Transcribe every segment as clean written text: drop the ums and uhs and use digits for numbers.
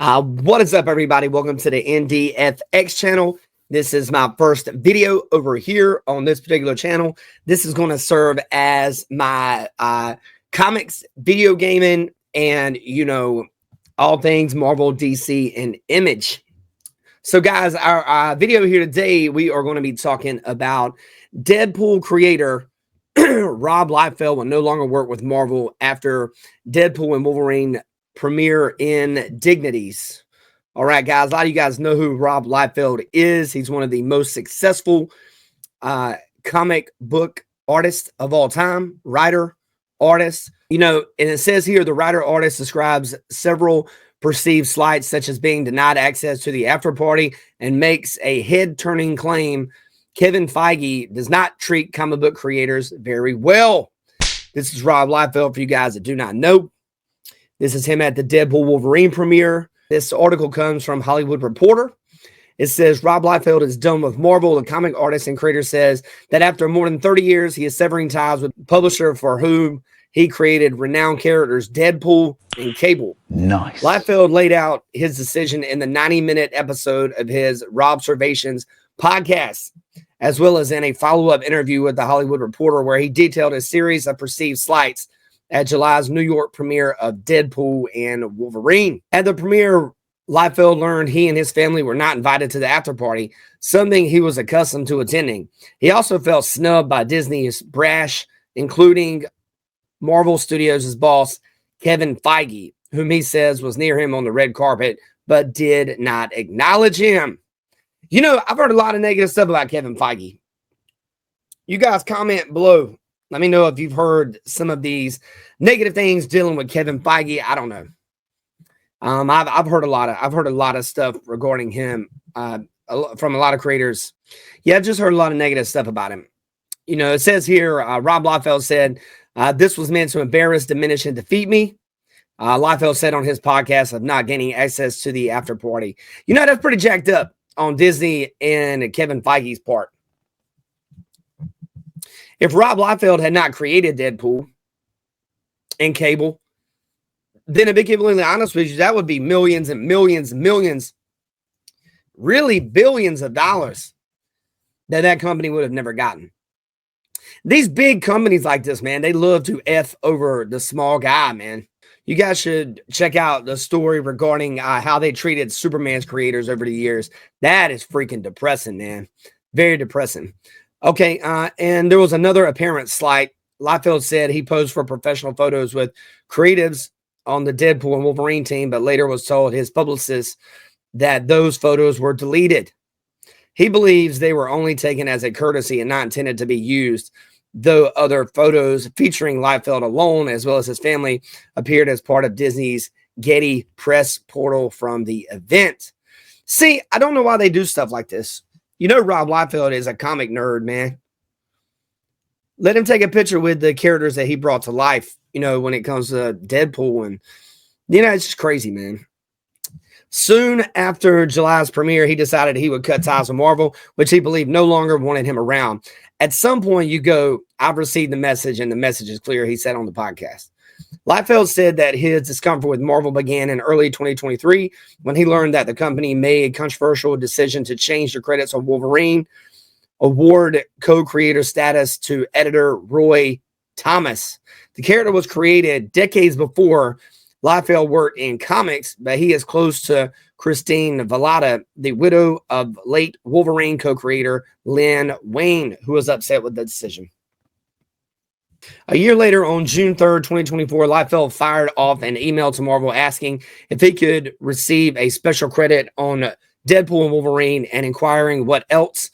What is up, everybody? Welcome to the NDFX channel. This is my first video over here on this particular channel. This is going to serve as my comics, video gaming, and, all things Marvel, DC, and Image. So, guys, our video here today, we are going to be talking about Deadpool creator Rob Liefeld will no longer work with Marvel after Deadpool and Wolverine premiere indignities. All right, guys, a lot of you guys know who Rob Liefeld is. He's one of the most successful comic book artists of all time, writer, artist. And it says here the writer artist describes several perceived slights, such as being denied access to the after party, and makes a head-turning claim. Kevin Feige does not treat comic book creators very well. This is Rob Liefeld for you guys that do not know. This is him at the Deadpool Wolverine premiere. This article comes from Hollywood Reporter. It says, Rob Liefeld is done with Marvel. The comic artist and creator says that after more than 30 years, he is severing ties with the publisher for whom he created renowned characters Deadpool and Cable. Nice. Liefeld laid out his decision in the 90-minute episode of his Robservations podcast, as well as in a follow-up interview with the Hollywood Reporter, where he detailed a series of perceived slights at July's New York premiere of Deadpool and Wolverine. At the premiere, Liefeld learned he and his family were not invited to the after party, something he was accustomed to attending. He also felt snubbed by Disney's brash, including Marvel Studios' boss, Kevin Feige, whom he says was near him on the red carpet, but did not acknowledge him. I've heard a lot of negative stuff about Kevin Feige. You guys comment below. Let me know if you've heard some of these negative things dealing with Kevin Feige. I don't know. I've heard a lot of stuff regarding him from a lot of creators. Yeah, I've just heard a lot of negative stuff about him. It says here, Rob Liefeld said, this was meant to embarrass, diminish, and defeat me. Liefeld said on his podcast of not gaining access to the after party. That's pretty jacked up on Disney and Kevin Feige's part. If Rob Liefeld had not created Deadpool and Cable, then to be completely honest with you, that would be millions and millions and millions, really billions of dollars that company would have never gotten. These big companies like this, man, they love to F over the small guy, man. You guys should check out the story regarding how they treated Superman's creators over the years. That is freaking depressing, man. Very depressing. Okay, and there was another apparent slight. Liefeld said he posed for professional photos with creatives on the Deadpool and Wolverine team, but later was told his publicist that those photos were deleted. He believes they were only taken as a courtesy and not intended to be used, though other photos featuring Liefeld alone, as well as his family, appeared as part of Disney's Getty press portal from the event. See, I don't know why they do stuff like this. Rob Liefeld is a comic nerd, man. Let him take a picture with the characters that he brought to life, when it comes to Deadpool. And, it's just crazy, man. Soon after July's premiere, he decided he would cut ties with Marvel, which he believed no longer wanted him around. At some point, you go, I've received the message, and the message is clear, he said on the podcast. Liefeld said that his discomfort with Marvel began in early 2023 when he learned that the company made a controversial decision to change the credits on Wolverine, award co-creator status to editor Roy Thomas. The character was created decades before Liefeld worked in comics, but he is close to Christine Valletta, the widow of late Wolverine co-creator Len Wein, who was upset with the decision. A year later, on June 3rd, 2024, Liefeld fired off an email to Marvel asking if he could receive a special credit on Deadpool and Wolverine and inquiring what else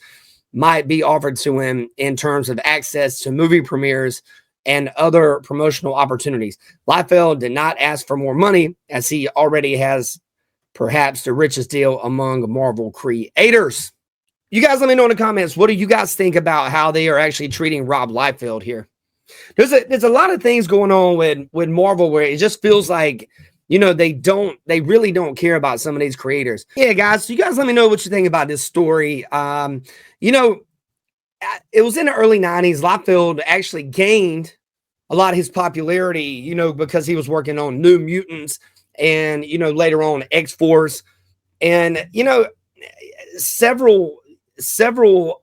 might be offered to him in terms of access to movie premieres and other promotional opportunities. Liefeld did not ask for more money, as he already has perhaps the richest deal among Marvel creators. You guys let me know in the comments, what do you guys think about how they are actually treating Rob Liefeld here? There's a lot of things going on with Marvel where it just feels like, they really don't care about some of these creators. Yeah, guys, so you guys let me know what you think about this story. It was in the early 90s. Liefeld actually gained a lot of his popularity, because he was working on New Mutants and, you know, later on X-Force, and, you know, several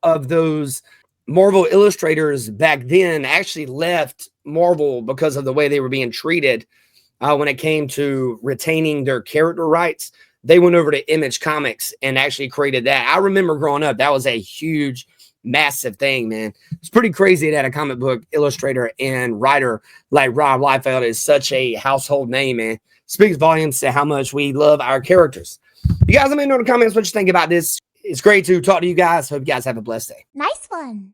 of those Marvel illustrators back then actually left Marvel because of the way they were being treated when it came to retaining their character rights. They went over to Image Comics and actually created that. I remember growing up, that was a huge, massive thing, man. It's pretty crazy that a comic book illustrator and writer like Rob Liefeld is such a household name, man. Speaks volumes to how much we love our characters. You guys let me know in the comments what you think about this. It's great to talk to you guys. Hope you guys have a blessed day. Nice one.